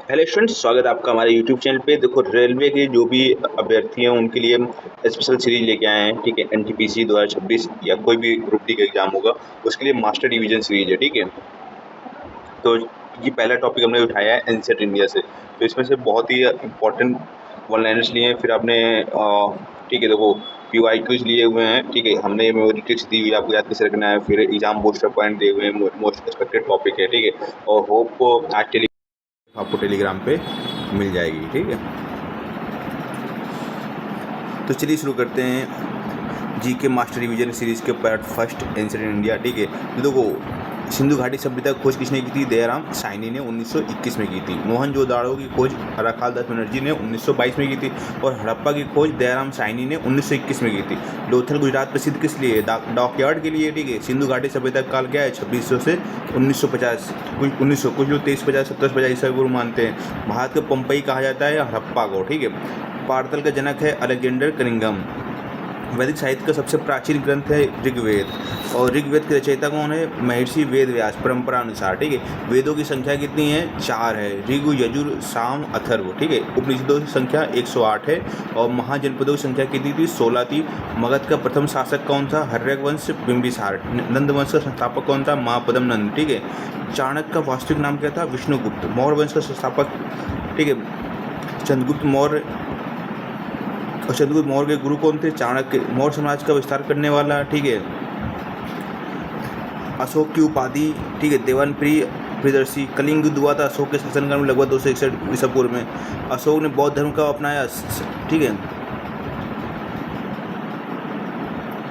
Hello students, स्वागत है आपका हमारे यूट्यूब चैनल पे। देखो, रेलवे के जो भी अभ्यर्थी हैं उनके लिए स्पेशल सीरीज लेके आए हैं। ठीक है, एनटीपीसी 2026 या कोई भी ग्रुप डी का एग्जाम होगा उसके लिए मास्टर डिवीजन सीरीज है। ठीक है, तो ये पहला टॉपिक हमने उठाया है एनसेट इंडिया से। तो इसमें से बहुत ही इंपॉर्टेंट वन लाइनर्स लिए हैं। फिर आपने ठीक है, देखो पीवाई क्यूज लिए हुए हैं। ठीक है, हमने मेमोरी ट्रिक्स दी हुई है, आपको याद कैसे रखना है। फिर एग्जाम बूस्टर पॉइंट दिए हुए हैं, मोस्ट एक्सपेक्टेड टॉपिक है। ठीक है, और होप आज आपको टेलीग्राम पे मिल जाएगी। ठीक है, तो चलिए शुरू करते हैं जी के मास्टर डिवीजन सीरीज के पार्ट फर्स्ट एंशिएंट इंडिया। ठीक है, तो देखो सिंधु घाटी सभ्यता की खोज किसने की थी? दयाराम साहनी ने 1921 में की थी। मोहनजोदाड़ो की खोज हराखाल दास बनर्जी ने 1922 में की थी और हड़प्पा की खोज दयाराम साहनी ने 1921 में की थी। लोथल गुजरात प्रसिद्ध किस लिए? डॉकयार्ड के लिए। ठीक है, सिंधु घाटी सभ्यता का काल क्या है? 2600 से 1950। कुछ लोग 2350 1750 ईसा पूर्व मानते हैं। भारत को पंपई कहा जाता है हड़प्पा को। ठीक है, पार्तल का जनक है अलेक्जेंडर कनिंघम। वैदिक साहित्य का सबसे प्राचीन ग्रंथ है ऋग्वेद और ऋग्वेद के रचयिता कौन है? महर्षि वेद व्यास परंपरा अनुसार। ठीक है, वेदों की संख्या कितनी है? 4 है, ऋगु यजुर साम अथर्व। ठीक है, उपनिषदों की संख्या 108 है और महाजनपदों की संख्या कितनी थी? 16 थी। मगध का प्रथम शासक कौन था? हर्यक वंश बिंबिसार। नंद वंश का संस्थापक कौन था? महापद्म नंद। ठीक है, चाणक्य का वास्तविक नाम क्या था? विष्णुगुप्त। मौर्य वंश का संस्थापक ठीक है चंद्रगुप्त मौर्य। और चंद्रगुप्त मौर्य के गुरु कौन थे? चाणक्य। मौर्य समाज का विस्तार करने वाला ठीक है अशोक की उपाधि ठीक है देवानप्रिय प्रियदर्शी। कलिंग युद्ध हुआ था अशोक के शासनकाल में लगभग 261 ईसा पूर्व में। अशोक ने बौद्ध धर्म का अपनाया। ठीक है,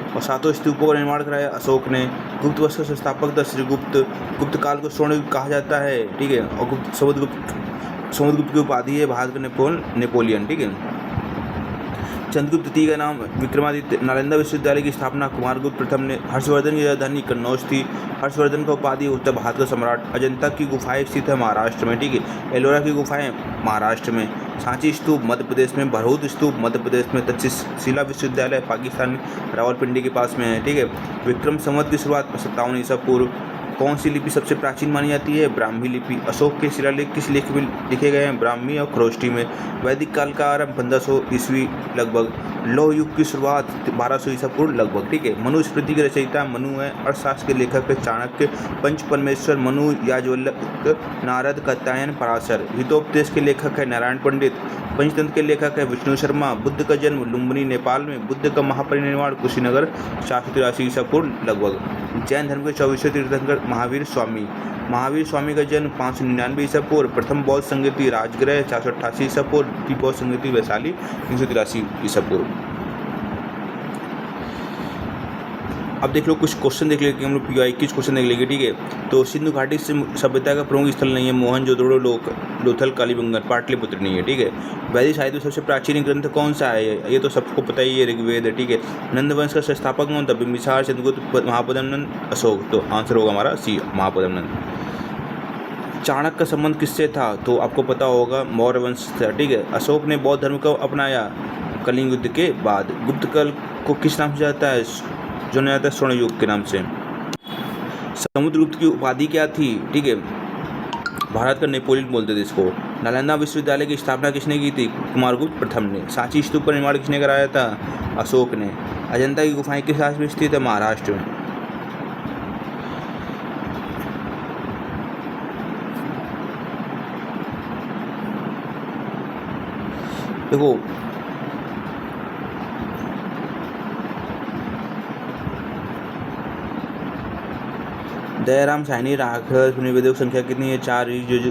और 7 स्तूपों का निर्माण कराया अशोक ने। गुप्त वंश का संस्थापक था श्रीगुप्त। गुप्त काल को स्वर्ण युग कहा जाता है। ठीक है, और समुद्रगुप्त की उपाधि है भारत का नेपोलियन। ठीक है, चंद्रगुप्त द्वितीय का नाम विक्रमादित्य। नालंदा विश्वविद्यालय की स्थापना कुमारगुप्त प्रथम ने। हर्षवर्धन की राजधानी कन्नौज थी। हर्षवर्धन का उपाधि उत्तर भारत का सम्राट। अजंता की गुफाएं स्थित है महाराष्ट्र में। ठीक है, एलोरा की गुफाएं महाराष्ट्र में। सांची स्तूप मध्य प्रदेश में। भरहूत स्तूप मध्य प्रदेश में। तक्षशिला विश्वविद्यालय पाकिस्तान रावलपिंडी के पास में है। ठीक है, विक्रम संवत की शुरुआत 57 ईसा पूर्व। कौन सी लिपि सबसे प्राचीन मानी जाती है? ब्राह्मी लिपि। अशोक के शिलालेख किस लेख में लिखे गए हैं? ब्राह्मी और खरोष्ठी में। वैदिक काल का आरंभ 1500 ईस्वी लगभग। लौह युग की शुरुआत 1200 ईसा पूर्व लगभग। ठीक है, मनुस्मृति के रचयिता मनु है। अर्थशास्त्र के लेखक है चाणक्य। पंच परमेश्वर मनु, याज्ञवल्क्य, नारद, कात्यायन, पराशर। हितोपदेश के लेखक है नारायण पंडित। पंचतंत्र के लेखक है विष्णु शर्मा। बुद्ध का जन्म लुम्बिनी नेपाल में। बुद्ध का महापरिनिर्वाण कुशीनगर 483 ईसा पूर्व लगभग। जैन धर्म के 24वें तीर्थंकर महावीर स्वामी। महावीर स्वामी का जन्म 599 ईसा पूर्व। प्रथम बौद्ध संगति राजगृह 488 ईसा पूर्व। की बौद्ध संगति वैशाली 383 ईसा पूर्व। अब देख लो कुछ क्वेश्चन देख लेंगे हम लोग। पीवाई कुछ क्वेश्चन देख लेंगे। ठीक है, तो सिंधु घाटी से सभ्यता का प्रमुख स्थल नहीं है मोहनजोदड़ो, लोथल, कालीबंगन, पाटलिपुत्र नहीं है। ठीक है, वैदिक साहित्य में सबसे प्राचीन ग्रंथ कौन सा है? ये तो सबको पता ही है, ऋग्वेद है। ठीक है, नंद वंश का संस्थापक कौन था? बिंबिसार, चंद्रगुप्त, महापद्म नंद, अशोक। तो आंसर होगा हमारा सी, महापद्म नंद। चाणक्य का संबंध किससे था? तो आपको पता होगा मौर्य वंश से। ठीक है, अशोक ने बौद्ध धर्म को अपनाया कलिंग युद्ध के बाद। गुप्त काल को किस नाम से जाता है? जो जाता है स्वर्ण युग के नाम से। समुद्रगुप्त की उपाधि क्या थी? ठीक है, भारत का नेपोलियन बोलते थे इसको। नालंदा विश्वविद्यालय की स्थापना किसने की थी? कुमारगुप्त प्रथम ने। सांची स्तूप का निर्माण किसने कराया था? अशोक ने। अजंता की गुफाएं किस राज्य में स्थित है? महाराष्ट्र में। देखो दयाराम साहनी राघव निवेदक संख्या कितनी है? 4।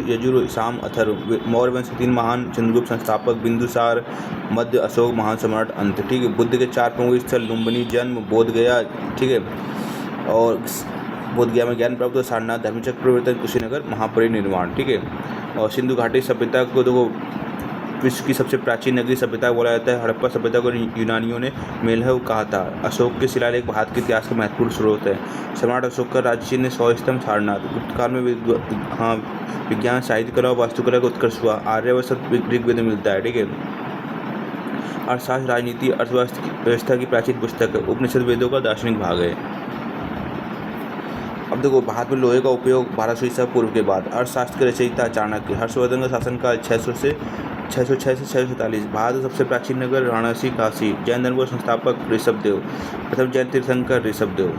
यजुर साम अथर्व। मौर्य वंश के 3 महान चंद्रगुप्त संस्थापक बिंदुसार, मध्य, अशोक, महान सम्राट, अंत। ठीक है, बुद्ध के 4 प्रमुख स्थल लुम्बिनी जन्म, बोध गया। ठीक है, और बोध गया में ज्ञान प्राप्त हुआ। सारनाथ, धर्मचक्र प्रवर्तन, कुशीनगर, महापरिनिर्वाण। ठीक है, और सिंधु घाटी सभ्यता को देखो विश्व की सबसे प्राचीन नगरीय सभ्यता बोला जाता है। हड़प्पा सभ्यता को यूनानियों ने मेलहव कहा था। अशोक के शिलालेख भारत के इतिहास का महत्वपूर्ण स्रोत है। सम्राट अशोक का राज्य चिन्ह 100 स्तंभ सारनाथ। गुप्त काल में विज्ञान, साहित्य कला और वास्तुकला का उत्कर्ष हुआ। आर्यावर्त ऋग्वेद में मिलता है। ठीक है, अर्थशास्त्र, राजनीति, अर्थव्यवस्था की प्राचीन पुस्तक है। उपनिषद वेदों का दार्शनिक भाग है। अब देखो भारत में लोहे का उपयोग 1200 ईसा पूर्व के बाद। अर्थशास्त्र के रचयिता चाणक्य। हर्षवर्धन का शासनकाल 606 से 647। भारत का सबसे प्राचीन नगर वाराणसी काशी। जैन धर्म के संस्थापक ऋषभदेव। प्रथम जैन तीर्थंकर ऋषभदेव।